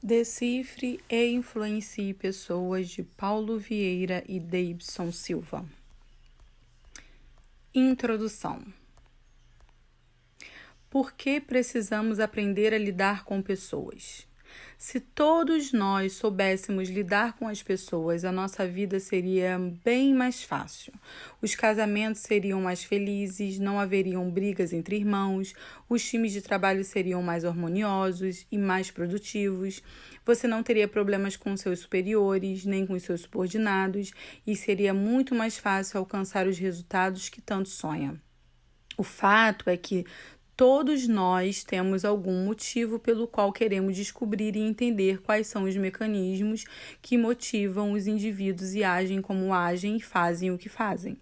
Decifre e influencie pessoas, de Paulo Vieira e Davidson Silva. Introdução. Por que precisamos aprender a lidar com pessoas? Se todos nós soubéssemos lidar com as pessoas, a nossa vida seria bem mais fácil. Os casamentos seriam mais felizes, não haveriam brigas entre irmãos, os times de trabalho seriam mais harmoniosos e mais produtivos. Você não teria problemas com seus superiores, nem com os seus subordinados, e seria muito mais fácil alcançar os resultados que tanto sonha. O fato é que todos nós temos algum motivo pelo qual queremos descobrir e entender quais são os mecanismos que motivam os indivíduos e agem como agem e fazem o que fazem.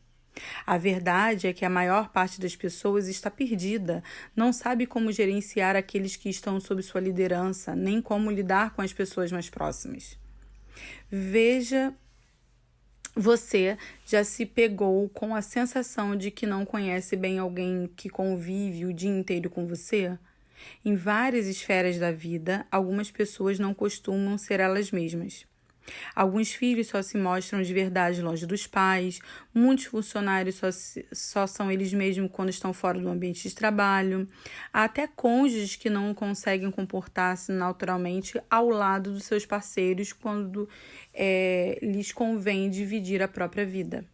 A verdade é que a maior parte das pessoas está perdida, não sabe como gerenciar aqueles que estão sob sua liderança, nem como lidar com as pessoas mais próximas. Você já se pegou com a sensação de que não conhece bem alguém que convive o dia inteiro com você? Em várias esferas da vida, algumas pessoas não costumam ser elas mesmas. Alguns filhos só se mostram de verdade longe dos pais, muitos funcionários só são eles mesmos quando estão fora do ambiente de trabalho, há até cônjuges que não conseguem comportar-se naturalmente ao lado dos seus parceiros quando lhes convém dividir a própria vida.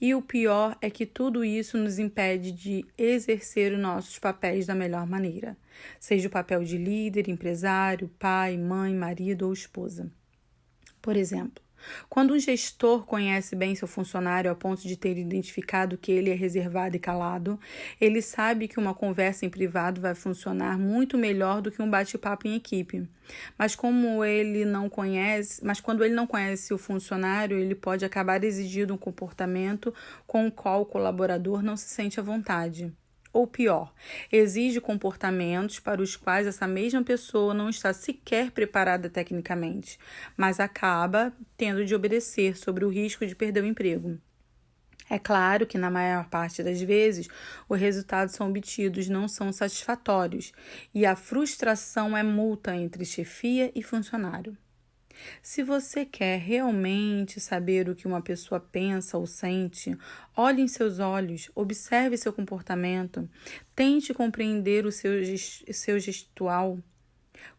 E o pior é que tudo isso nos impede de exercer os nossos papéis da melhor maneira, seja o papel de líder, empresário, pai, mãe, marido ou esposa. Por exemplo, quando um gestor conhece bem seu funcionário ao ponto de ter identificado que ele é reservado e calado, ele sabe que uma conversa em privado vai funcionar muito melhor do que um bate-papo em equipe. Mas quando ele não conhece o funcionário, ele pode acabar exigindo um comportamento com o qual o colaborador não se sente à vontade. Ou pior, exige comportamentos para os quais essa mesma pessoa não está sequer preparada tecnicamente, mas acaba tendo de obedecer sob o risco de perder o emprego. É claro que, na maior parte das vezes, os resultados obtidos não são satisfatórios e a frustração é mútua entre chefia e funcionário. Se você quer realmente saber o que uma pessoa pensa ou sente, olhe em seus olhos, observe seu comportamento, tente compreender o seu gestual.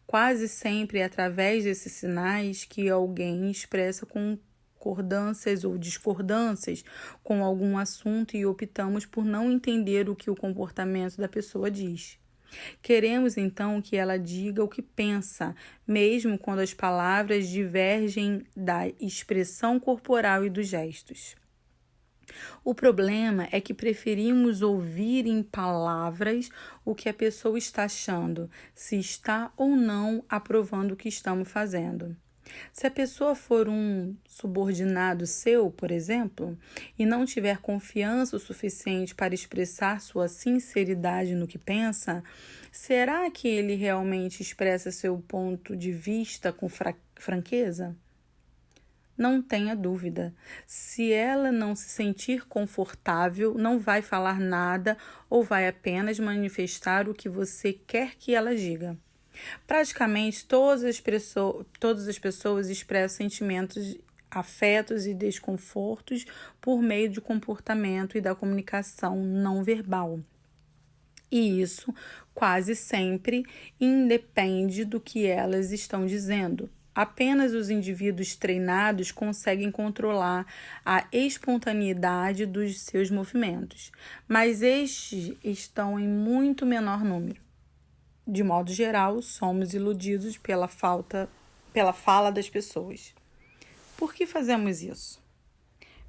Quase sempre é através desses sinais que alguém expressa concordâncias ou discordâncias com algum assunto e optamos por não entender o que o comportamento da pessoa diz. Queremos então que ela diga o que pensa, mesmo quando as palavras divergem da expressão corporal e dos gestos. O problema é que preferimos ouvir em palavras o que a pessoa está achando, se está ou não aprovando o que estamos fazendo. Se a pessoa for um subordinado seu, por exemplo, e não tiver confiança o suficiente para expressar sua sinceridade no que pensa, será que ele realmente expressa seu ponto de vista com franqueza? Não tenha dúvida. Se ela não se sentir confortável, não vai falar nada ou vai apenas manifestar o que você quer que ela diga. Praticamente todas as pessoas expressam sentimentos, afetos e desconfortos por meio de comportamento e da comunicação não verbal. E isso quase sempre independe do que elas estão dizendo. Apenas os indivíduos treinados conseguem controlar a espontaneidade dos seus movimentos, mas estes estão em muito menor número. De modo geral, somos iludidos pela fala das pessoas. Por que fazemos isso?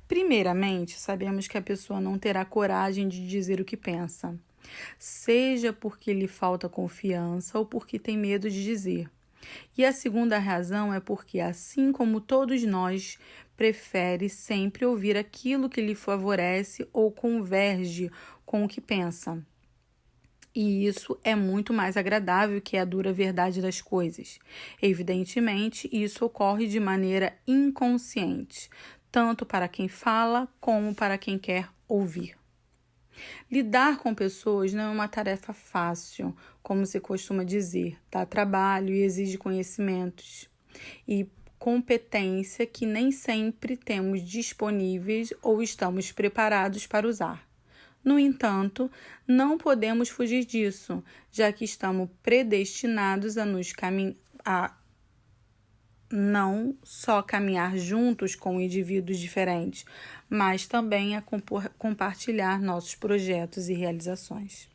Primeiramente, sabemos que a pessoa não terá coragem de dizer o que pensa, seja porque lhe falta confiança ou porque tem medo de dizer. E a segunda razão é porque, assim como todos nós, prefere sempre ouvir aquilo que lhe favorece ou converge com o que pensa. E isso é muito mais agradável que a dura verdade das coisas. Evidentemente, isso ocorre de maneira inconsciente, tanto para quem fala como para quem quer ouvir. Lidar com pessoas não é uma tarefa fácil, como se costuma dizer, dá trabalho e exige conhecimentos e competência que nem sempre temos disponíveis ou estamos preparados para usar. No entanto, não podemos fugir disso, já que estamos predestinados a não só caminhar juntos com indivíduos diferentes, mas também a compartilhar nossos projetos e realizações.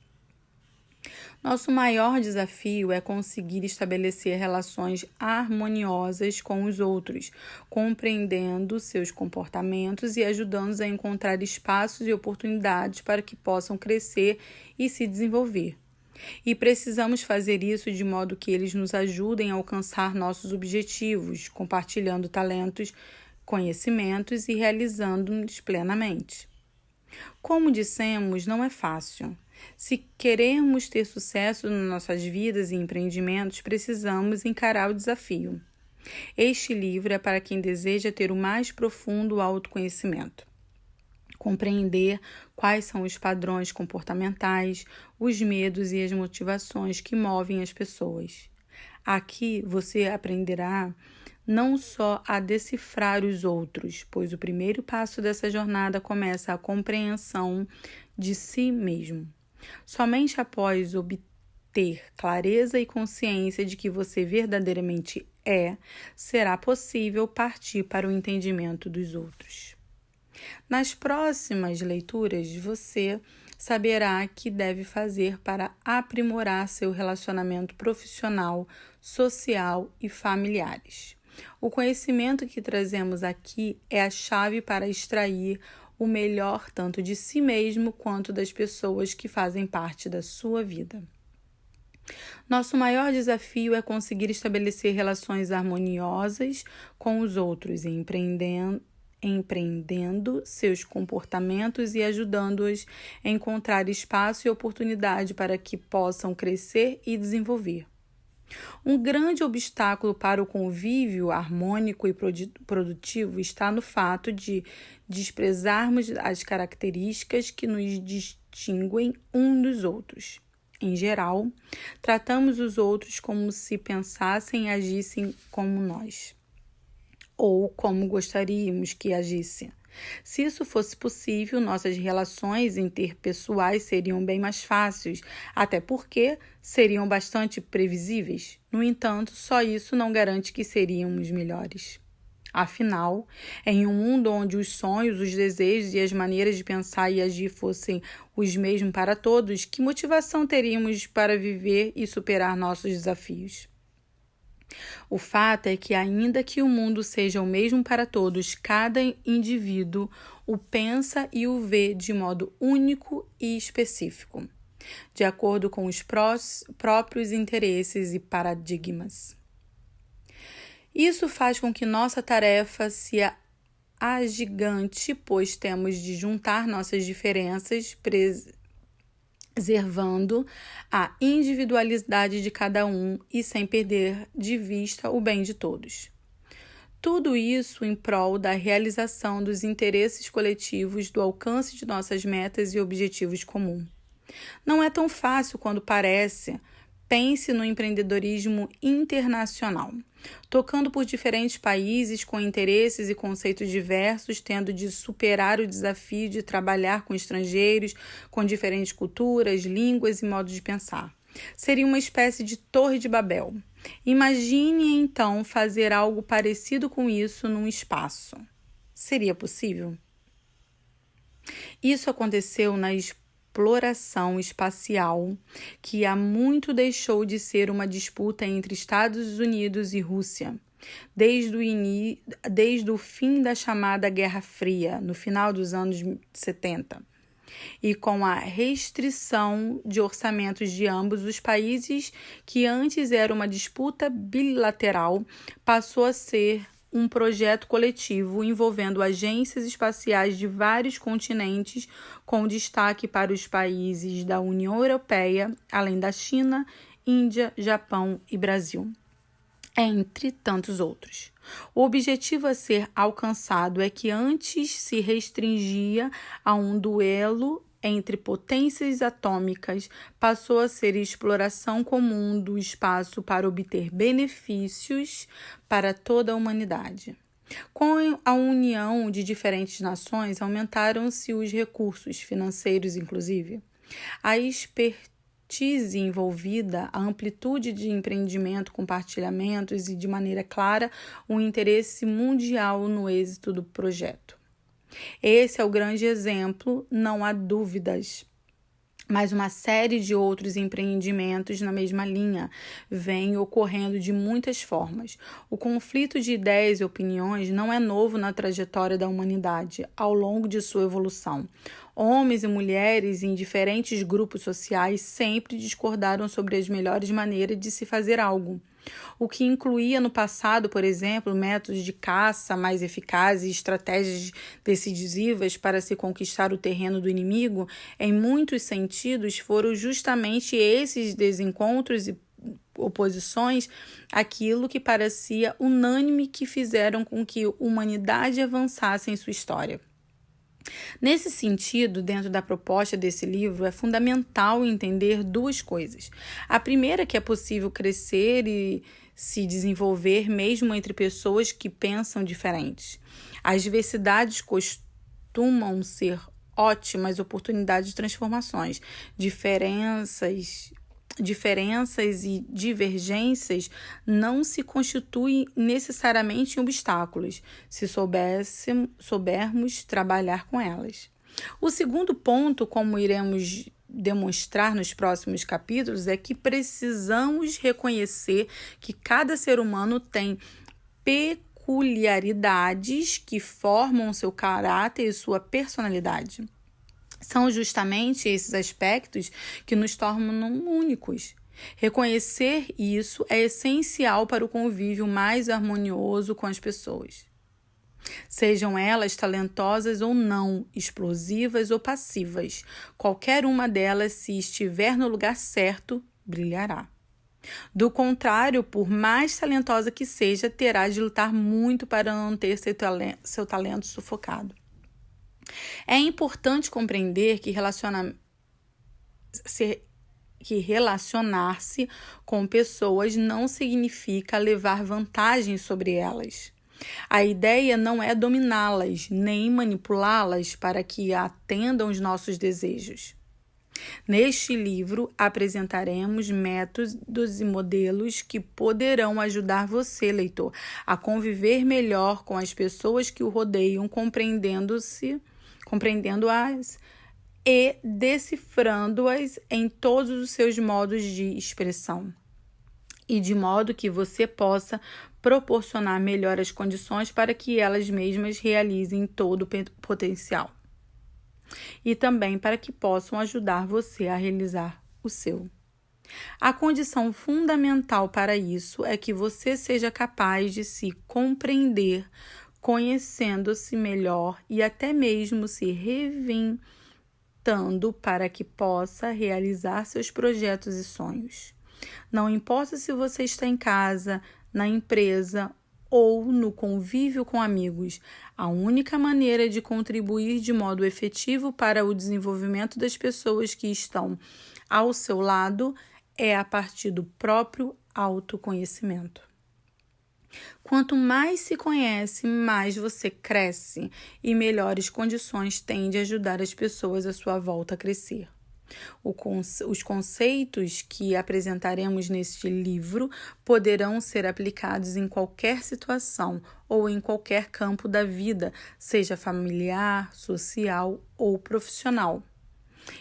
Nosso maior desafio é conseguir estabelecer relações harmoniosas com os outros, compreendendo seus comportamentos e ajudando-os a encontrar espaços e oportunidades para que possam crescer e se desenvolver. E precisamos fazer isso de modo que eles nos ajudem a alcançar nossos objetivos, compartilhando talentos, conhecimentos e realizando-nos plenamente. Como dissemos, não é fácil. Se queremos ter sucesso nas nossas vidas e empreendimentos, precisamos encarar o desafio. Este livro é para quem deseja ter o mais profundo autoconhecimento. Compreender quais são os padrões comportamentais, os medos e as motivações que movem as pessoas. Aqui você aprenderá não só a decifrar os outros, pois o primeiro passo dessa jornada começa a compreensão de si mesmo. Somente após obter clareza e consciência de que você verdadeiramente será possível partir para o entendimento dos outros. Nas próximas leituras, você saberá o que deve fazer para aprimorar seu relacionamento profissional, social e familiares. O conhecimento que trazemos aqui é a chave para extrair o melhor tanto de si mesmo quanto das pessoas que fazem parte da sua vida. Nosso maior desafio é conseguir estabelecer relações harmoniosas com os outros, empreendendo seus comportamentos e ajudando-os a encontrar espaço e oportunidade para que possam crescer e desenvolver. Um grande obstáculo para o convívio harmônico e produtivo está no fato de desprezarmos as características que nos distinguem uns dos outros. Em geral, tratamos os outros como se pensassem e agissem como nós, ou como gostaríamos que agissem. Se isso fosse possível, nossas relações interpessoais seriam bem mais fáceis, até porque seriam bastante previsíveis. No entanto, só isso não garante que seríamos melhores. Afinal, em um mundo onde os sonhos, os desejos e as maneiras de pensar e agir fossem os mesmos para todos, que motivação teríamos para viver e superar nossos desafios? O fato é que, ainda que o mundo seja o mesmo para todos, cada indivíduo o pensa e o vê de modo único e específico, de acordo com os próprios interesses e paradigmas. Isso faz com que nossa tarefa se agigante, pois temos de juntar nossas diferenças, preservando a individualidade de cada um e sem perder de vista o bem de todos. Tudo isso em prol da realização dos interesses coletivos, do alcance de nossas metas e objetivos comuns. Não é tão fácil quando parece. Pense no empreendedorismo internacional, tocando por diferentes países com interesses e conceitos diversos, tendo de superar o desafio de trabalhar com estrangeiros, com diferentes culturas, línguas e modos de pensar. Seria uma espécie de Torre de Babel. Imagine, então, fazer algo parecido com isso num espaço. Seria possível? Isso aconteceu na exploração espacial, que há muito deixou de ser uma disputa entre Estados Unidos e Rússia, desde o fim da chamada Guerra Fria, no final dos anos 70. E com a restrição de orçamentos de ambos os países, que antes era uma disputa bilateral, passou a ser um projeto coletivo envolvendo agências espaciais de vários continentes, com destaque para os países da União Europeia, além da China, Índia, Japão e Brasil, entre tantos outros. O objetivo a ser alcançado é que antes se restringia a um duelo entre potências atômicas passou a ser exploração comum do espaço para obter benefícios para toda a humanidade. Com a união de diferentes nações, aumentaram-se os recursos financeiros, inclusive. A expertise envolvida, a amplitude de empreendimento, compartilhamentos e, de maneira clara, o interesse mundial no êxito do projeto. Esse é o grande exemplo, não há dúvidas. Mas uma série de outros empreendimentos na mesma linha vem ocorrendo de muitas formas. O conflito de ideias e opiniões não é novo na trajetória da humanidade ao longo de sua evolução. Homens e mulheres em diferentes grupos sociais sempre discordaram sobre as melhores maneiras de se fazer algo. O que incluía no passado, por exemplo, métodos de caça mais eficazes e estratégias decisivas para se conquistar o terreno do inimigo, em muitos sentidos foram justamente esses desencontros e oposições aquilo que parecia unânime que fizeram com que a humanidade avançasse em sua história. Nesse sentido, dentro da proposta desse livro, é fundamental entender duas coisas. A primeira é que é possível crescer e se desenvolver mesmo entre pessoas que pensam diferentes. As diversidades costumam ser ótimas oportunidades de transformações. Diferenças e divergências não se constituem necessariamente em obstáculos, se soubermos trabalhar com elas. O segundo ponto, como iremos demonstrar nos próximos capítulos, é que precisamos reconhecer que cada ser humano tem peculiaridades que formam seu caráter e sua personalidade. São justamente esses aspectos que nos tornam únicos. Reconhecer isso é essencial para o convívio mais harmonioso com as pessoas. Sejam elas talentosas ou não, explosivas ou passivas, qualquer uma delas, se estiver no lugar certo, brilhará. Do contrário, por mais talentosa que seja, terá de lutar muito para não ter seu talento sufocado. É importante compreender que relacionar-se com pessoas não significa levar vantagem sobre elas. A ideia não é dominá-las, nem manipulá-las para que atendam os nossos desejos. Neste livro, apresentaremos métodos e modelos que poderão ajudar você, leitor, a conviver melhor com as pessoas que o rodeiam, compreendendo-as e decifrando-as em todos os seus modos de expressão, e de modo que você possa proporcionar melhores condições para que elas mesmas realizem todo o potencial. E também para que possam ajudar você a realizar o seu. A condição fundamental para isso é que você seja capaz de se compreender, conhecendo-se melhor e até mesmo se reinventando para que possa realizar seus projetos e sonhos. Não importa se você está em casa, na empresa ou no convívio com amigos, a única maneira de contribuir de modo efetivo para o desenvolvimento das pessoas que estão ao seu lado é a partir do próprio autoconhecimento. Quanto mais se conhece, mais você cresce e melhores condições tem de ajudar as pessoas à sua volta a crescer. Os conceitos que apresentaremos neste livro poderão ser aplicados em qualquer situação ou em qualquer campo da vida, seja familiar, social ou profissional.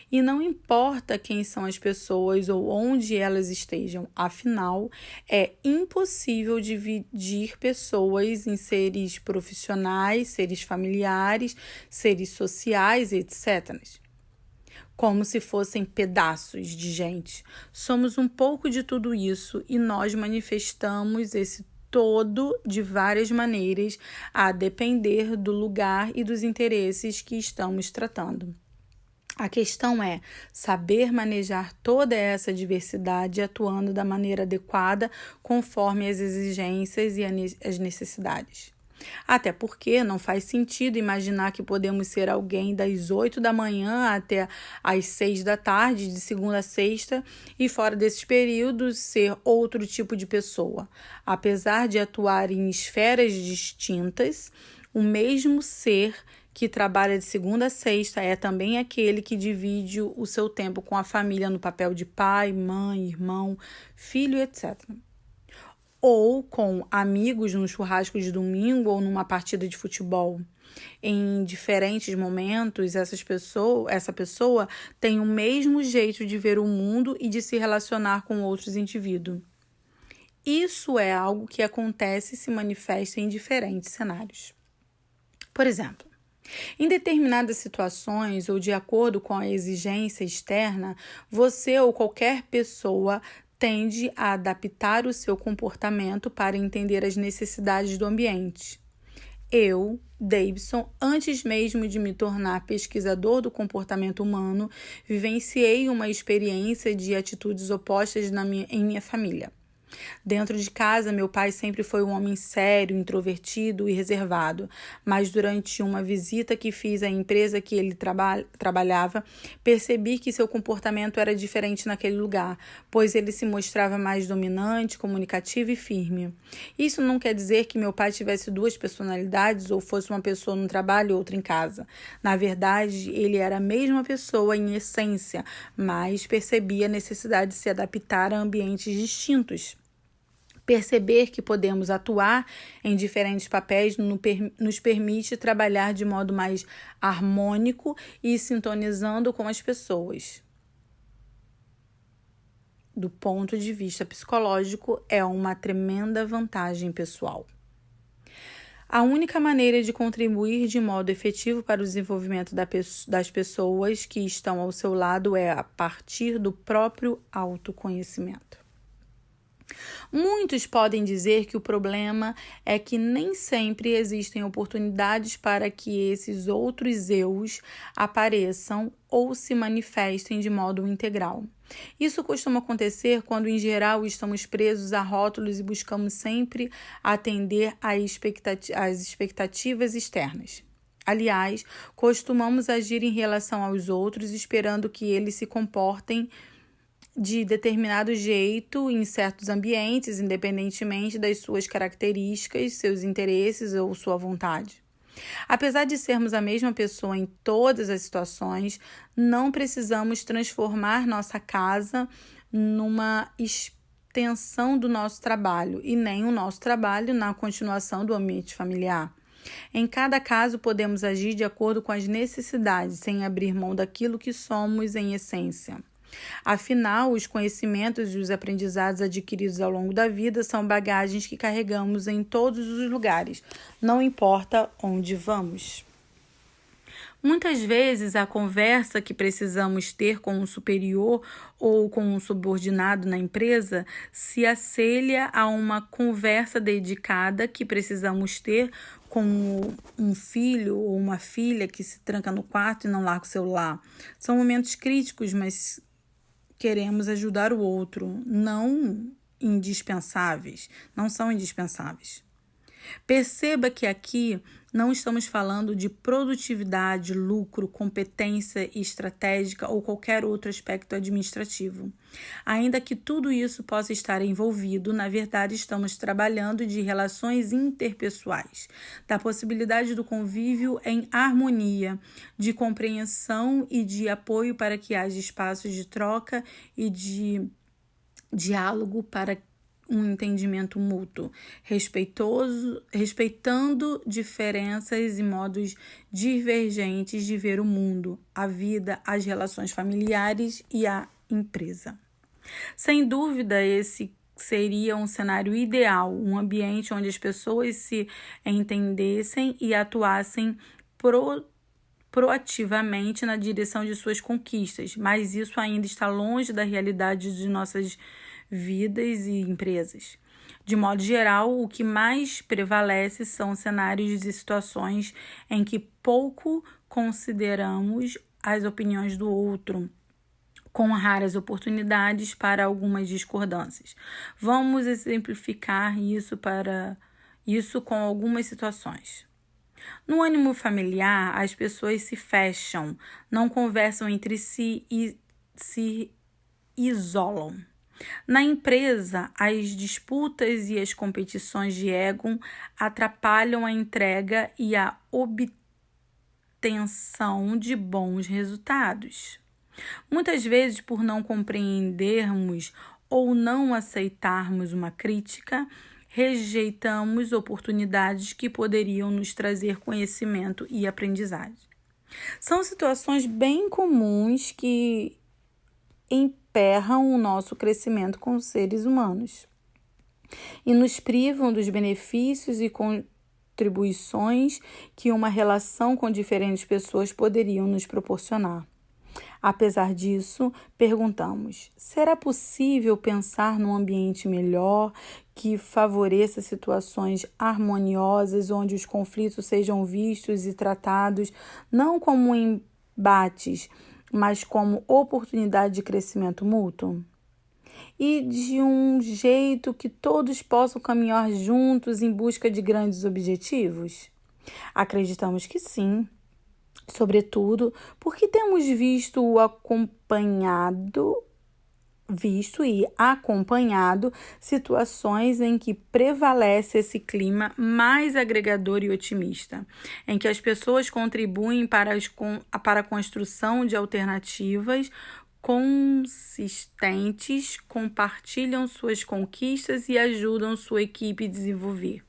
E não importa quem são as pessoas ou onde elas estejam, afinal, é impossível dividir pessoas em seres profissionais, seres familiares, seres sociais, etc., como se fossem pedaços de gente. Somos um pouco de tudo isso e nós manifestamos esse todo de várias maneiras, a depender do lugar e dos interesses que estamos tratando. A questão é saber manejar toda essa diversidade atuando da maneira adequada conforme as exigências e as necessidades. Até porque não faz sentido imaginar que podemos ser alguém das 8 da manhã até às 6 da tarde, de segunda a sexta, e fora desses períodos ser outro tipo de pessoa. Apesar de atuar em esferas distintas, o mesmo ser que trabalha de segunda a sexta é também aquele que divide o seu tempo com a família no papel de pai, mãe, irmão, filho, etc. Ou com amigos num churrasco de domingo ou numa partida de futebol. Em diferentes momentos, essa pessoa tem o mesmo jeito de ver o mundo e de se relacionar com outros indivíduos. Isso é algo que acontece e se manifesta em diferentes cenários. Por exemplo, em determinadas situações ou de acordo com a exigência externa, você ou qualquer pessoa tende a adaptar o seu comportamento para entender as necessidades do ambiente. Eu, Davidson, antes mesmo de me tornar pesquisador do comportamento humano, vivenciei uma experiência de atitudes opostas em minha família. Dentro de casa, meu pai sempre foi um homem sério, introvertido e reservado, mas durante uma visita que fiz à empresa que ele trabalhava, percebi que seu comportamento era diferente naquele lugar, pois ele se mostrava mais dominante, comunicativo e firme. Isso não quer dizer que meu pai tivesse duas personalidades ou fosse uma pessoa no trabalho e outra em casa. Na verdade, ele era a mesma pessoa em essência, mas percebia a necessidade de se adaptar a ambientes distintos. Perceber que podemos atuar em diferentes papéis nos permite trabalhar de modo mais harmônico e sintonizando com as pessoas. Do ponto de vista psicológico, é uma tremenda vantagem pessoal. A única maneira de contribuir de modo efetivo para o desenvolvimento das pessoas que estão ao seu lado é a partir do próprio autoconhecimento. Muitos podem dizer que o problema é que nem sempre existem oportunidades para que esses outros eus apareçam ou se manifestem de modo integral. Isso costuma acontecer quando, em geral, estamos presos a rótulos e buscamos sempre atender às expectativas externas. Aliás, costumamos agir em relação aos outros esperando que eles se comportem de determinado jeito em certos ambientes, independentemente das suas características, seus interesses ou sua vontade. Apesar de sermos a mesma pessoa em todas as situações, não precisamos transformar nossa casa numa extensão do nosso trabalho e nem o nosso trabalho na continuação do ambiente familiar. Em cada caso, podemos agir de acordo com as necessidades, sem abrir mão daquilo que somos em essência. Afinal, os conhecimentos e os aprendizados adquiridos ao longo da vida são bagagens que carregamos em todos os lugares, não importa onde vamos. Muitas vezes, a conversa que precisamos ter com um superior ou com um subordinado na empresa se assemelha a uma conversa dedicada que precisamos ter com um filho ou uma filha que se tranca no quarto e não larga o celular. São momentos críticos, mas queremos ajudar o outro, não são indispensáveis. Perceba que aqui não estamos falando de produtividade, lucro, competência estratégica ou qualquer outro aspecto administrativo. Ainda que tudo isso possa estar envolvido, na verdade estamos trabalhando de relações interpessoais, da possibilidade do convívio em harmonia, de compreensão e de apoio para que haja espaços de troca e de diálogo para um entendimento mútuo, respeitando diferenças e modos divergentes de ver o mundo, a vida, as relações familiares e a empresa. Sem dúvida, esse seria um cenário ideal, um ambiente onde as pessoas se entendessem e atuassem proativamente na direção de suas conquistas, mas isso ainda está longe da realidade de nossas vidas e empresas. De modo geral, o que mais prevalece são cenários e situações em que pouco consideramos as opiniões do outro, com raras oportunidades para algumas discordâncias. Vamos exemplificar isso Isso com algumas situações. No ânimo familiar, as pessoas se fecham, não conversam entre si e se isolam. Na empresa, as disputas e as competições de ego atrapalham a entrega e a obtenção de bons resultados. Muitas vezes, por não compreendermos ou não aceitarmos uma crítica, rejeitamos oportunidades que poderiam nos trazer conhecimento e aprendizagem. São situações bem comuns que emperram o nosso crescimento como seres humanos e nos privam dos benefícios e contribuições que uma relação com diferentes pessoas poderiam nos proporcionar. Apesar disso, perguntamos: será possível pensar num ambiente melhor que favoreça situações harmoniosas onde os conflitos sejam vistos e tratados não como embates, mas como oportunidade de crescimento mútuo? E de um jeito que todos possam caminhar juntos em busca de grandes objetivos? Acreditamos que sim. Sobretudo porque temos visto e acompanhado situações em que prevalece esse clima mais agregador e otimista, em que as pessoas contribuem para a construção de alternativas consistentes, compartilham suas conquistas e ajudam sua equipe a desenvolver.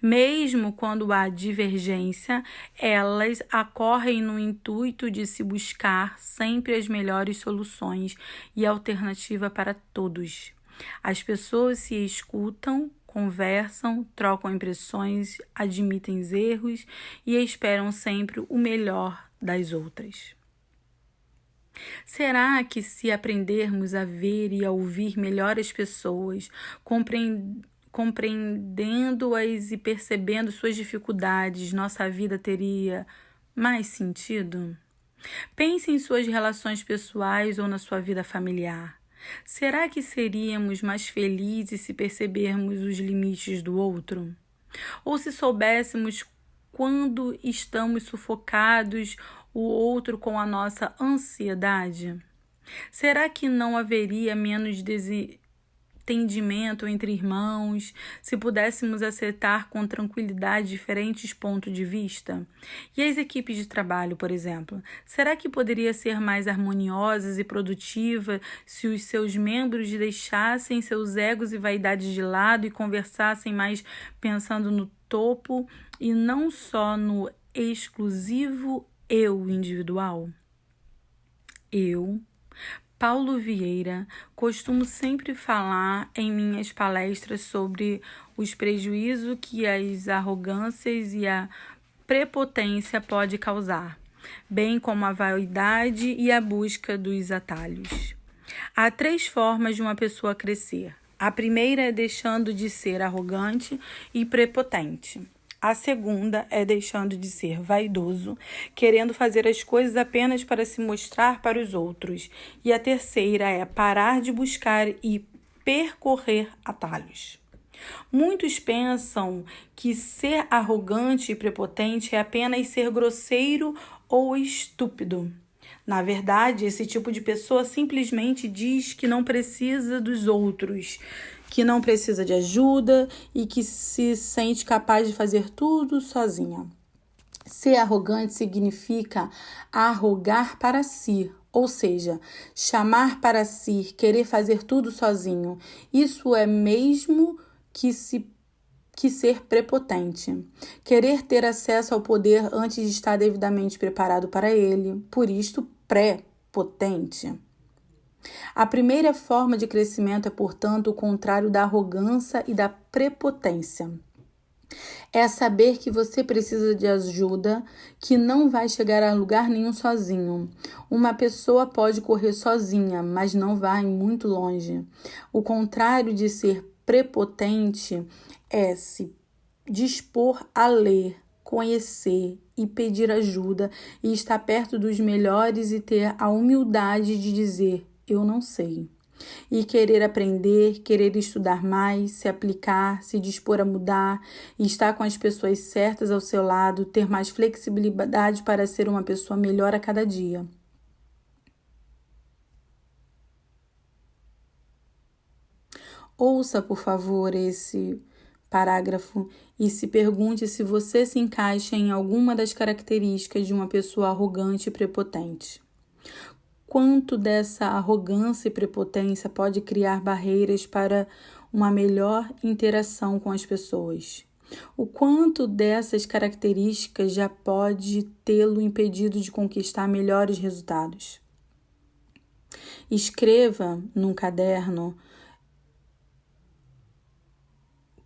Mesmo quando há divergência, elas ocorrem no intuito de se buscar sempre as melhores soluções e alternativa para todos. As pessoas se escutam, conversam, trocam impressões, admitem erros e esperam sempre o melhor das outras. Será aprendermos a ver e a ouvir melhor as pessoas, compreendendo-as e percebendo suas dificuldades, nossa vida teria mais sentido? Pense em suas relações pessoais ou na sua vida familiar. Será que seríamos mais felizes se percebermos os limites do outro? Ou se soubéssemos quando estamos sufocados o outro com a nossa ansiedade? Será que não haveria menos entendimento entre irmãos, se pudéssemos aceitar com tranquilidade diferentes pontos de vista? E as equipes de trabalho, por exemplo, será que poderia ser mais harmoniosas e produtiva se os seus membros deixassem seus egos e vaidades de lado e conversassem mais pensando no topo e não só no exclusivo eu individual? Eu, Paulo Vieira, costumo sempre falar em minhas palestras sobre os prejuízos que as arrogâncias e a prepotência pode causar, bem como a vaidade e a busca dos atalhos. Há 3 formas de uma pessoa crescer. A primeira é deixando de ser arrogante e prepotente. A segunda é deixando de ser vaidoso, querendo fazer as coisas apenas para se mostrar para os outros. E a terceira é parar de buscar e percorrer atalhos. Muitos pensam que ser arrogante e prepotente é apenas ser grosseiro ou estúpido. Na verdade, esse tipo de pessoa simplesmente diz que não precisa dos outros, que não precisa de ajuda e que se sente capaz de fazer tudo sozinha. Ser arrogante significa arrogar para si, ou seja, chamar para si, querer fazer tudo sozinho. Isso é mesmo que ser prepotente. Querer ter acesso ao poder antes de estar devidamente preparado para ele, por isto pré-potente. A primeira forma de crescimento é, portanto, o contrário da arrogância e da prepotência. É saber que você precisa de ajuda, que não vai chegar a lugar nenhum sozinho. Uma pessoa pode correr sozinha, mas não vai muito longe. O contrário de ser prepotente é se dispor a ler, conhecer e pedir ajuda e estar perto dos melhores e ter a humildade de dizer: eu não sei. E querer aprender, querer estudar mais, se aplicar, se dispor a mudar e estar com as pessoas certas ao seu lado, ter mais flexibilidade para ser uma pessoa melhor a cada dia. Ouça, por favor, esse parágrafo e se pergunte se você se encaixa em alguma das características de uma pessoa arrogante e prepotente. Quanto dessa arrogância e prepotência pode criar barreiras para uma melhor interação com as pessoas? O quanto dessas características já pode tê-lo impedido de conquistar melhores resultados? Escreva num caderno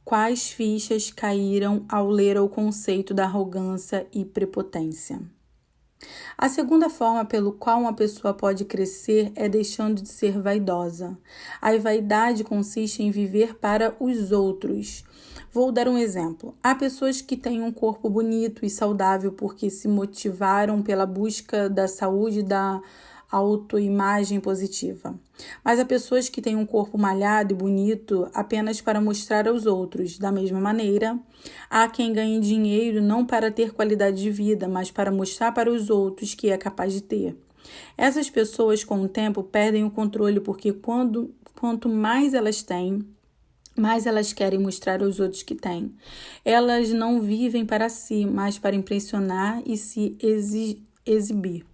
quais fichas caíram ao ler o conceito da arrogância e prepotência. A segunda forma pelo qual uma pessoa pode crescer é deixando de ser vaidosa. A vaidade consiste em viver para os outros. Vou dar um exemplo. Há pessoas que têm um corpo bonito e saudável porque se motivaram pela busca da saúde e da autoimagem positiva. Mas há pessoas que têm um corpo malhado e bonito apenas para mostrar aos outros. Da mesma maneira, há quem ganhe dinheiro não para ter qualidade de vida, mas para mostrar para os outros que é capaz de ter. Essas pessoas, com o tempo, perdem o controle porque quanto mais elas têm, mais elas querem mostrar aos outros que têm. Elas não vivem para si, mas para impressionar e se exibir.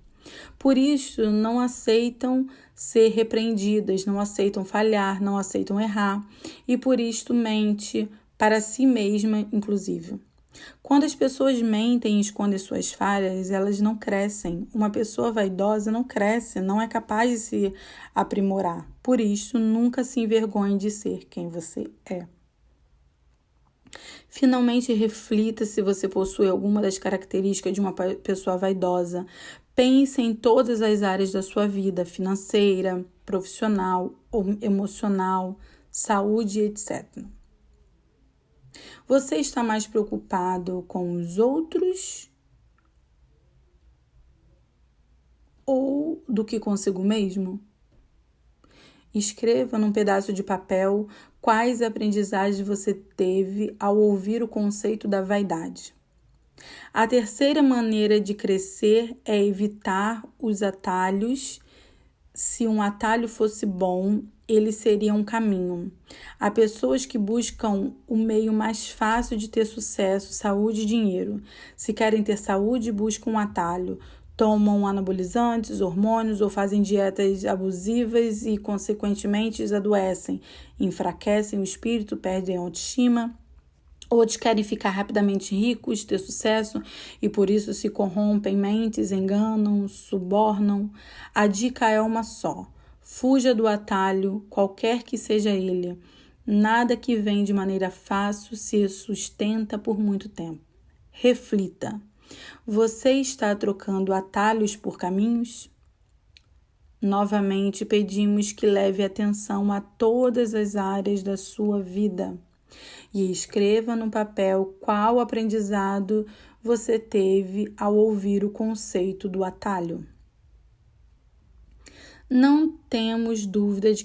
Por isso, não aceitam ser repreendidas, não aceitam falhar, não aceitam errar e por isto mente para si mesma, inclusive. Quando as pessoas mentem e escondem suas falhas, elas não crescem. Uma pessoa vaidosa não cresce, não é capaz de se aprimorar. Por isso, nunca se envergonhe de ser quem você é. Finalmente, reflita se você possui alguma das características de uma pessoa vaidosa. Pense em todas as áreas da sua vida, financeira, profissional, emocional, saúde, etc. Você está mais preocupado com os outros ou do que consigo mesmo? Escreva num pedaço de papel quais aprendizagens você teve ao ouvir o conceito da vaidade. A terceira maneira de crescer é evitar os atalhos. Se um atalho fosse bom, ele seria um caminho. Há pessoas que buscam o meio mais fácil de ter sucesso, saúde e dinheiro. Se querem ter saúde, buscam um atalho. Tomam anabolizantes, hormônios ou fazem dietas abusivas e, consequentemente, adoecem, enfraquecem o espírito, perdem a autoestima. Outros querem ficar rapidamente ricos, ter sucesso e por isso se corrompem mentes, enganam, subornam. A dica é uma só. Fuja do atalho, qualquer que seja ele. Nada que vem de maneira fácil se sustenta por muito tempo. Reflita. Você está trocando atalhos por caminhos? Novamente pedimos que leve atenção a todas as áreas da sua vida. E escreva no papel qual aprendizado você teve ao ouvir o conceito do atalho. Não temos dúvida de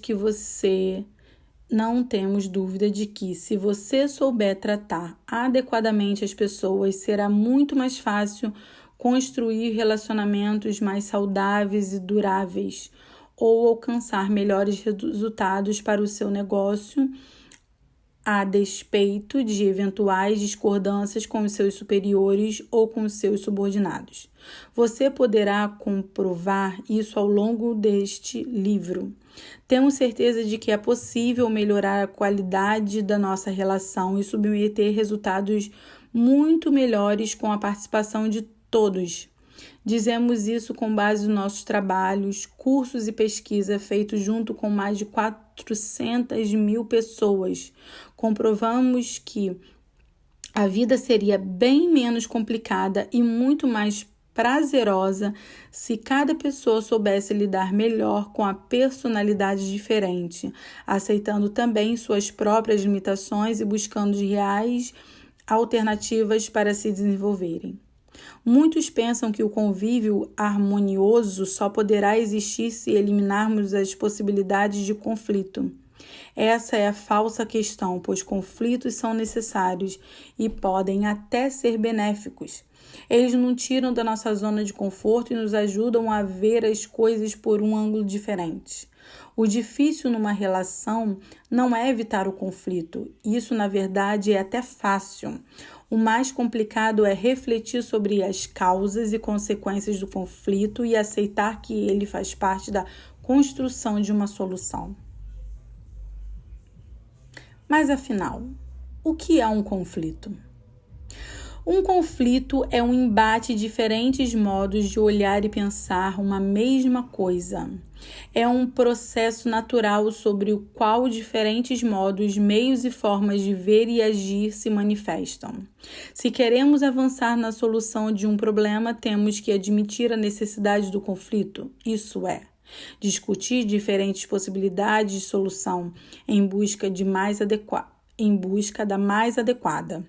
que se você souber tratar adequadamente as pessoas, será muito mais fácil construir relacionamentos mais saudáveis e duráveis ou alcançar melhores resultados para o seu negócio, a despeito de eventuais discordâncias com os seus superiores ou com os seus subordinados. Você poderá comprovar isso ao longo deste livro. Temos certeza de que é possível melhorar a qualidade da nossa relação e submeter resultados muito melhores com a participação de todos. Dizemos isso com base nos nossos trabalhos, cursos e pesquisa feitos junto com mais de 400 mil pessoas. Comprovamos que a vida seria bem menos complicada e muito mais prazerosa se cada pessoa soubesse lidar melhor com a personalidade diferente, aceitando também suas próprias limitações e buscando reais alternativas para se desenvolverem. Muitos pensam que o convívio harmonioso só poderá existir se eliminarmos as possibilidades de conflito. Essa é a falsa questão, pois conflitos são necessários e podem até ser benéficos. Eles nos tiram da nossa zona de conforto e nos ajudam a ver as coisas por um ângulo diferente. O difícil numa relação não é evitar o conflito. Isso, na verdade, é até fácil. O mais complicado é refletir sobre as causas e consequências do conflito e aceitar que ele faz parte da construção de uma solução. Mas, afinal, o que é um conflito? Um conflito é um embate de diferentes modos de olhar e pensar uma mesma coisa. É um processo natural sobre o qual diferentes modos, meios e formas de ver e agir se manifestam. Se queremos avançar na solução de um problema, temos que admitir a necessidade do conflito, isso é, discutir diferentes possibilidades de solução em busca da mais adequada.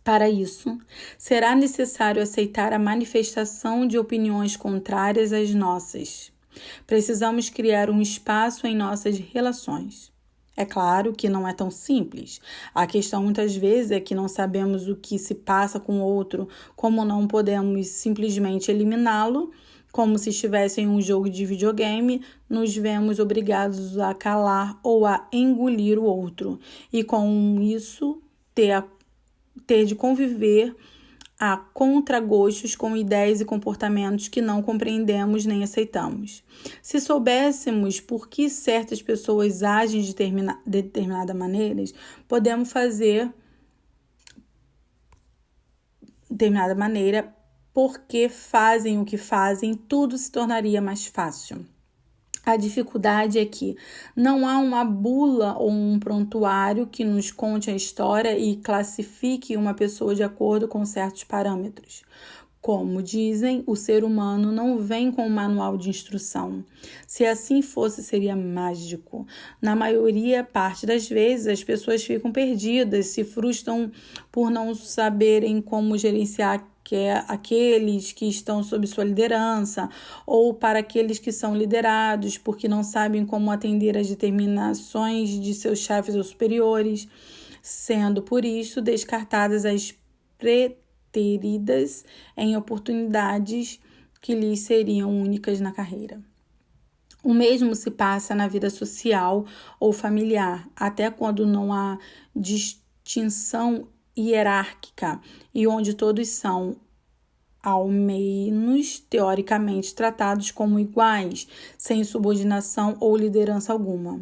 Para isso, será necessário aceitar a manifestação de opiniões contrárias às nossas. Precisamos criar um espaço em nossas relações. É claro que não é tão simples. A questão muitas vezes é que não sabemos o que se passa com o outro, como não podemos simplesmente eliminá-lo, como se estivesse em um jogo de videogame, nos vemos obrigados a calar ou a engolir o outro, e com isso ter de conviver a contragostos com ideias e comportamentos que não compreendemos nem aceitamos. Se soubéssemos por que certas pessoas agem de determinada maneira, porque fazem o que fazem, tudo se tornaria mais fácil. A dificuldade é que não há uma bula ou um prontuário que nos conte a história e classifique uma pessoa de acordo com certos parâmetros. Como dizem, o ser humano não vem com um manual de instrução. Se assim fosse, seria mágico. Na parte das vezes, as pessoas ficam perdidas, se frustram por não saberem como gerenciar aqueles que estão sob sua liderança, ou para aqueles que são liderados, porque não sabem como atender às determinações de seus chefes ou superiores, sendo por isso descartadas as preteridas em oportunidades que lhes seriam únicas na carreira. O mesmo se passa na vida social ou familiar, até quando não há distinção hierárquica e onde todos são, ao menos teoricamente, tratados como iguais, sem subordinação ou liderança alguma.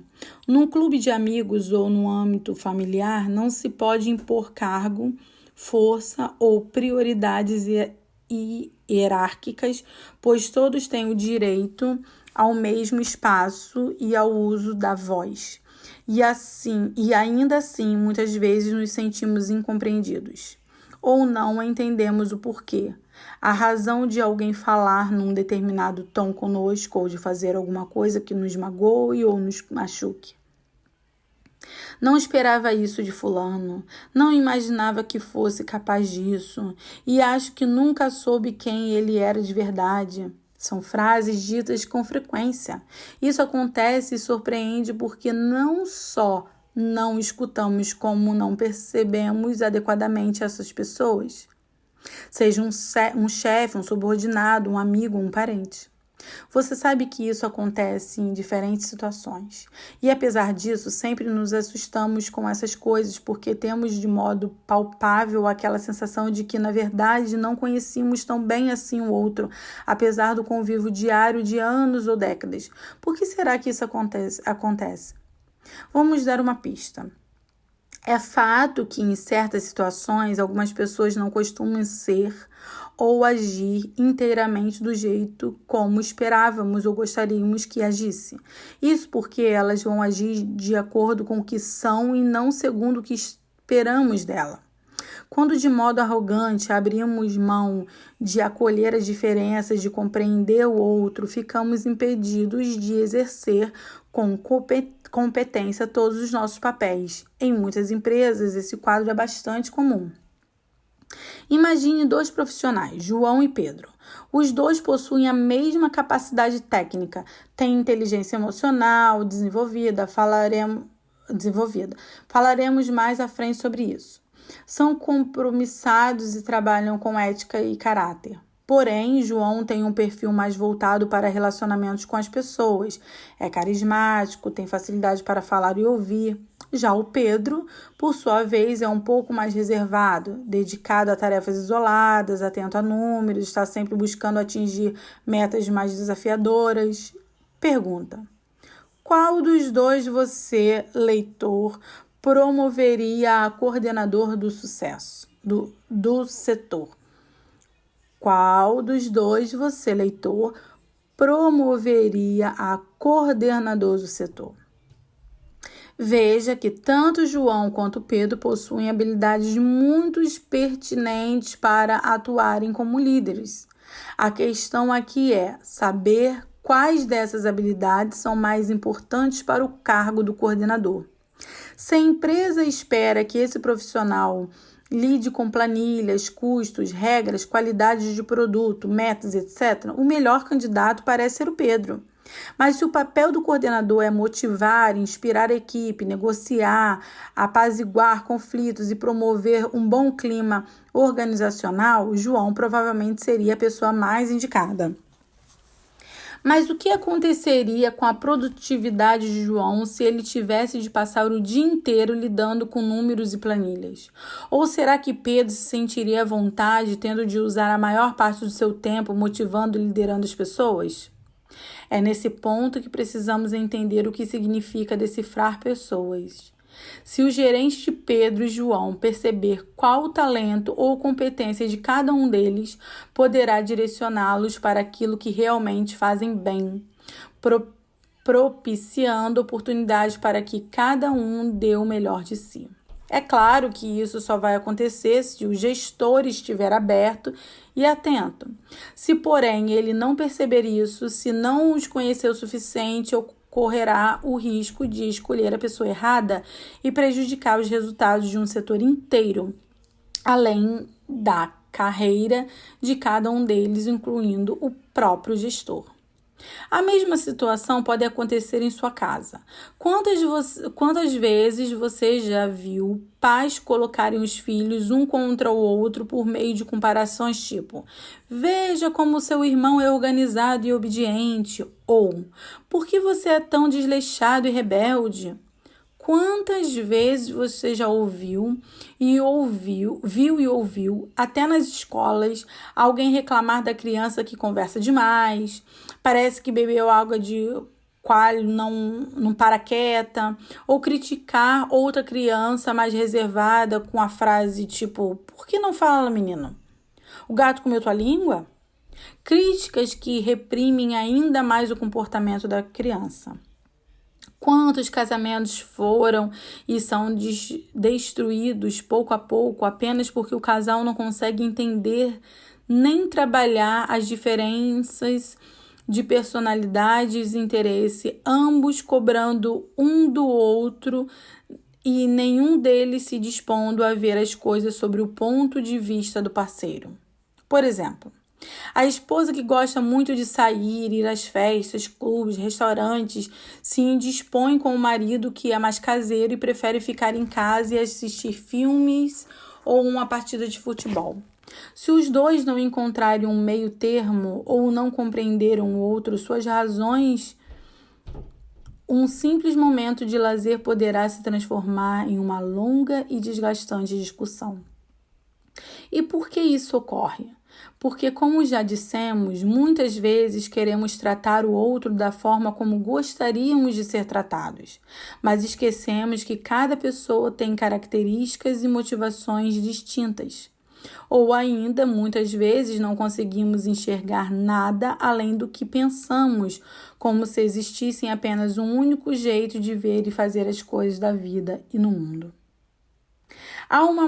Num clube de amigos ou no âmbito familiar, não se pode impor cargo, força ou prioridades hierárquicas, pois todos têm o direito ao mesmo espaço e ao uso da voz. E ainda assim, muitas vezes nos sentimos incompreendidos. Ou não entendemos o porquê. A razão de alguém falar num determinado tom conosco ou de fazer alguma coisa que nos magoe ou nos machuque. Não esperava isso de fulano, não imaginava que fosse capaz disso e acho que nunca soube quem ele era de verdade. São frases ditas com frequência. Isso acontece e surpreende porque não só não escutamos como não percebemos adequadamente essas pessoas. Seja um chefe, um subordinado, um amigo, um parente. Você sabe que isso acontece em diferentes situações. E apesar disso, sempre nos assustamos com essas coisas porque temos de modo palpável aquela sensação de que, na verdade, não conhecíamos tão bem assim o outro, apesar do convívio diário de anos ou décadas. Por que será que isso acontece? Vamos dar uma pista. É fato que, em certas situações, algumas pessoas não costumam ser ou agir inteiramente do jeito como esperávamos ou gostaríamos que agisse. Isso porque elas vão agir de acordo com o que são e não segundo o que esperamos dela. Quando de modo arrogante abrimos mão de acolher as diferenças, de compreender o outro, ficamos impedidos de exercer com competência todos os nossos papéis. Em muitas empresas, esse quadro é bastante comum. Imagine dois profissionais, João e Pedro. Os dois possuem a mesma capacidade técnica, têm inteligência emocional desenvolvida. Falaremos mais à frente sobre isso. São compromissados e trabalham com ética e caráter. Porém, João tem um perfil mais voltado para relacionamentos com as pessoas. É carismático, tem facilidade para falar e ouvir. Já o Pedro, por sua vez, é um pouco mais reservado, dedicado a tarefas isoladas, atento a números, está sempre buscando atingir metas mais desafiadoras. Pergunta: qual dos dois você, leitor, promoveria a coordenador do sucesso, do setor? Qual dos dois você, leitor, promoveria a coordenador do setor? Veja que tanto João quanto Pedro possuem habilidades muito pertinentes para atuarem como líderes. A questão aqui é saber quais dessas habilidades são mais importantes para o cargo do coordenador. Se a empresa espera que esse profissional lide com planilhas, custos, regras, qualidades de produto, metas, etc., o melhor candidato parece ser o Pedro. Mas se o papel do coordenador é motivar, inspirar a equipe, negociar, apaziguar conflitos e promover um bom clima organizacional, João provavelmente seria a pessoa mais indicada. Mas o que aconteceria com a produtividade de João se ele tivesse de passar o dia inteiro lidando com números e planilhas? Ou será que Pedro se sentiria à vontade tendo de usar a maior parte do seu tempo motivando e liderando as pessoas? É nesse ponto que precisamos entender o que significa decifrar pessoas. Se o gerente de Pedro e João perceber qual o talento ou competência de cada um deles, poderá direcioná-los para aquilo que realmente fazem bem, propiciando oportunidades para que cada um dê o melhor de si. É claro que isso só vai acontecer se o gestor estiver aberto e atento. Se, porém, ele não perceber isso, se não os conhecer o suficiente, correrá o risco de escolher a pessoa errada e prejudicar os resultados de um setor inteiro, além da carreira de cada um deles, incluindo o próprio gestor. A mesma situação pode acontecer em sua casa. Quantas vezes você já viu pais colocarem os filhos um contra o outro por meio de comparações tipo: veja como seu irmão é organizado e obediente, ou por que você é tão desleixado e rebelde? Quantas vezes você já viu e ouviu, até nas escolas, alguém reclamar da criança que conversa demais, parece que bebeu água de coalho, não para quieta, ou criticar outra criança mais reservada com a frase tipo: por que não fala, menino? O gato comeu tua língua? Críticas que reprimem ainda mais o comportamento da criança. Quantos casamentos foram e são destruídos pouco a pouco apenas porque o casal não consegue entender nem trabalhar as diferenças de personalidades e interesse, ambos cobrando um do outro e nenhum deles se dispondo a ver as coisas sobre o ponto de vista do parceiro. Por exemplo, a esposa que gosta muito de sair, ir às festas, clubes, restaurantes, se indispõe com o marido que é mais caseiro e prefere ficar em casa e assistir filmes ou uma partida de futebol. Se os dois não encontrarem um meio termo ou não compreenderam o outro, suas razões, um simples momento de lazer poderá se transformar em uma longa e desgastante discussão. E por que isso ocorre? Porque, como já dissemos, muitas vezes queremos tratar o outro da forma como gostaríamos de ser tratados, mas esquecemos que cada pessoa tem características e motivações distintas. Ou ainda, muitas vezes, não conseguimos enxergar nada além do que pensamos, como se existissem apenas um único jeito de ver e fazer as coisas da vida e no mundo. Há uma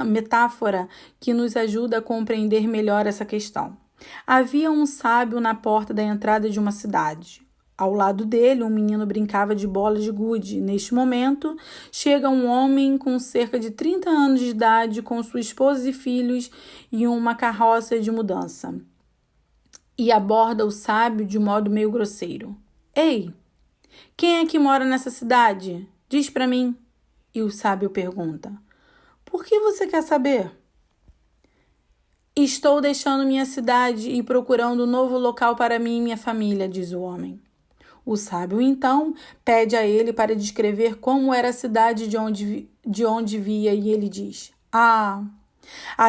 metáfora que nos ajuda a compreender melhor essa questão. Havia um sábio na porta da entrada de uma cidade. Ao lado dele, um menino brincava de bola de gude. Neste momento, chega um homem com cerca de 30 anos de idade, com sua esposa e filhos e uma carroça de mudança. E aborda o sábio de modo meio grosseiro. Ei, quem é que mora nessa cidade? Diz para mim. E o sábio pergunta. Por que você quer saber? Estou deixando minha cidade e procurando um novo local para mim e minha família, diz o homem. O sábio, então, pede a ele para descrever como era a cidade de onde via, e ele diz: a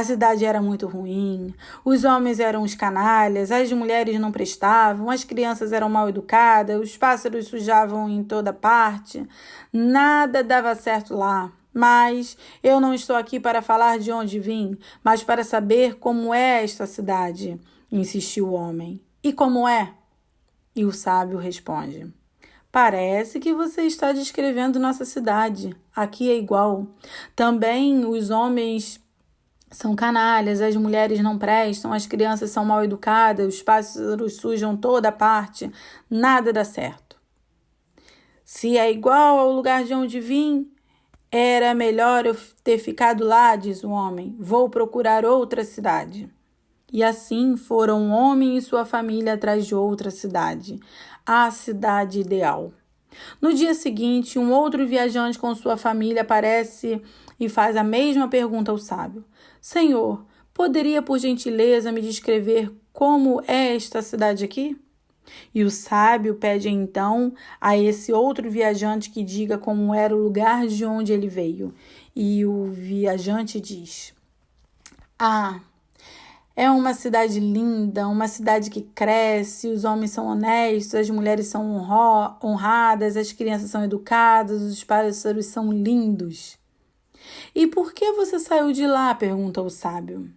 cidade era muito ruim, os homens eram os canalhas, as mulheres não prestavam, as crianças eram mal educadas, os pássaros sujavam em toda parte, nada dava certo lá. Mas eu não estou aqui para falar de onde vim, mas para saber como é esta cidade, insistiu o homem. E como é? E o sábio responde: parece que você está descrevendo nossa cidade. Aqui é igual. Também os homens são canalhas, as mulheres não prestam, as crianças são mal educadas, os pássaros sujam toda a parte, nada dá certo. Se é igual ao lugar de onde vim, era melhor eu ter ficado lá, diz o homem. Vou procurar outra cidade. E assim foram um homem e sua família atrás de outra cidade, a cidade ideal. No dia seguinte, um outro viajante com sua família aparece e faz a mesma pergunta ao sábio. Senhor, poderia por gentileza me descrever como é esta cidade aqui? E o sábio pede então a esse outro viajante que diga como era o lugar de onde ele veio. E o viajante diz: é uma cidade linda, uma cidade que cresce, os homens são honestos, as mulheres são honradas, as crianças são educadas, os pássaros são lindos. E por que você saiu de lá? Pergunta o sábio.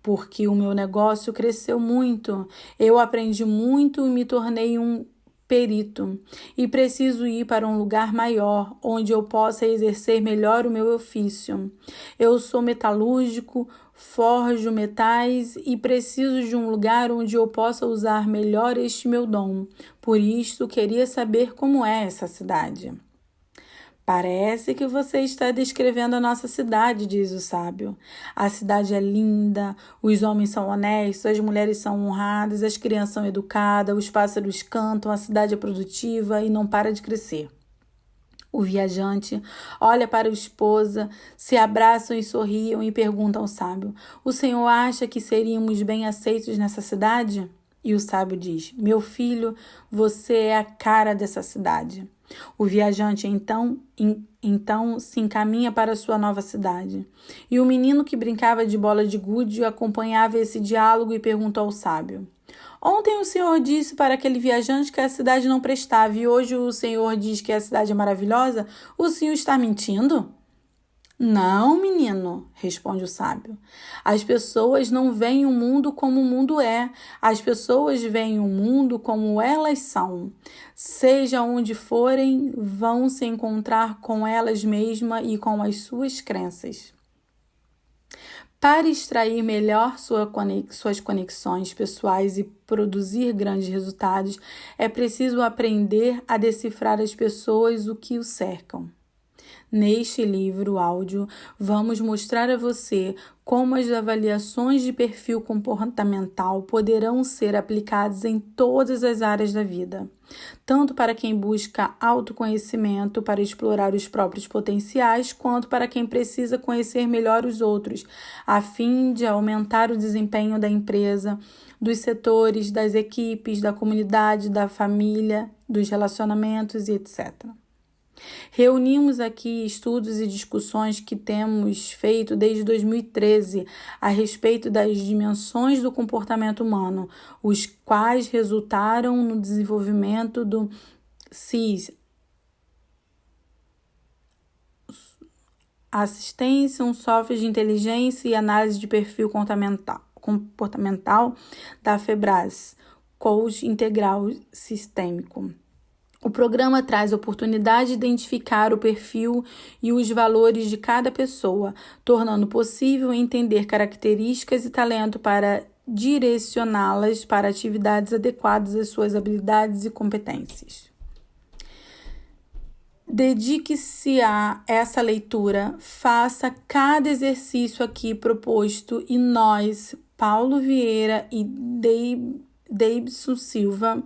Porque o meu negócio cresceu muito, eu aprendi muito e me tornei um perito. E preciso ir para um lugar maior, onde eu possa exercer melhor o meu ofício. Eu sou metalúrgico, forjo metais e preciso de um lugar onde eu possa usar melhor este meu dom. Por isso, queria saber como é essa cidade. Parece que você está descrevendo a nossa cidade, diz o sábio. A cidade é linda, os homens são honestos, as mulheres são honradas, as crianças são educadas, os pássaros cantam, a cidade é produtiva e não para de crescer. O viajante olha para a esposa, se abraçam e sorriam e perguntam ao sábio: o senhor acha que seríamos bem aceitos nessa cidade? E o sábio diz: meu filho, você é a cara dessa cidade. O viajante então se encaminha para sua nova cidade. E o menino que brincava de bola de gude acompanhava esse diálogo e perguntou ao sábio: ontem o senhor disse para aquele viajante que a cidade não prestava e hoje o senhor diz que a cidade é maravilhosa? O senhor está mentindo? Não, menino, responde o sábio. As pessoas não veem o mundo como o mundo é. As pessoas veem o mundo como elas são. Seja onde forem, vão se encontrar com elas mesmas e com as suas crenças. Para extrair melhor suas conexões pessoais e produzir grandes resultados, é preciso aprender a decifrar as pessoas o que o cercam. Neste livro áudio, vamos mostrar a você como as avaliações de perfil comportamental poderão ser aplicadas em todas as áreas da vida, tanto para quem busca autoconhecimento para explorar os próprios potenciais, quanto para quem precisa conhecer melhor os outros, a fim de aumentar o desempenho da empresa, dos setores, das equipes, da comunidade, da família, dos relacionamentos e etc. Reunimos aqui estudos e discussões que temos feito desde 2013 a respeito das dimensões do comportamento humano, os quais resultaram no desenvolvimento do CIS, assistência, um software de inteligência e análise de perfil comportamental da Febras, Coach Integral Sistêmico. O programa traz a oportunidade de identificar o perfil e os valores de cada pessoa, tornando possível entender características e talento para direcioná-las para atividades adequadas às suas habilidades e competências. Dedique-se a essa leitura, faça cada exercício aqui proposto e nós, Paulo Vieira e Deibson Silva,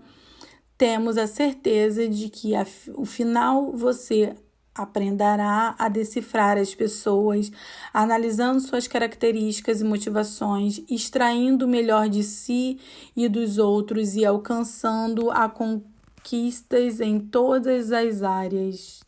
temos a certeza de que ao final você aprenderá a decifrar as pessoas, analisando suas características e motivações, extraindo o melhor de si e dos outros e alcançando a conquistas em todas as áreas.